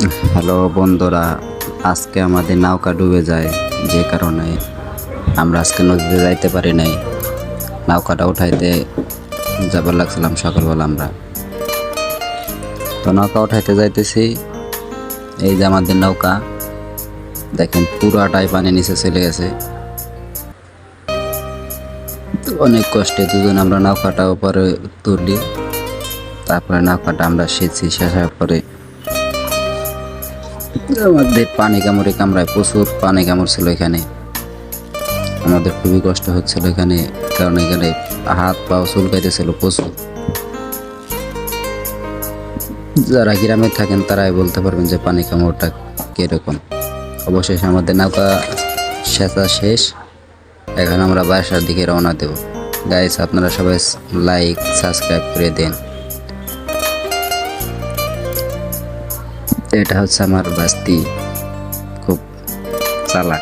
Hello বন্ধুরা, আজকে আমাদের নৌকা ডুবে যায়, যে কারণে আমরা আজকে নদীতে যাইতে পারি নাই। নৌকাটা উঠাইতে যাবার লাগছিলাম সকালবেলা আমরা। তো নৌকা উঠাইতে যাইতেছি, এই যে আমাদের নৌকা, দেখেন পুরাটাই পানি নিচে চলে গেছে। অনেক কষ্টে দুজন আমরা নৌকাটা উপরে তুলি, তারপরে নৌকাটা আমরা শেষার পরে আমাদের পানি কামড়ায়, প্রচুর পানি কামড়ছিল এখানে। আমাদের খুবই কষ্ট হচ্ছিল এখানে, কারণ এখানে হাত পাও চুলকাইতেছিল প্রচুর। যারা গ্রামে থাকেন তারাই বলতে পারবেন যে পানি কামড়টা কিরকম। অবশেষে আমাদের নৌকা সেচা শেষ, এখন আমরা বাসার দিকে রওনা দেব। গাইস, আপনারা সবাই লাইক সাবস্ক্রাইব করে দেন। এটা হচ্ছে আমার বাস্তি, খুব চালাক।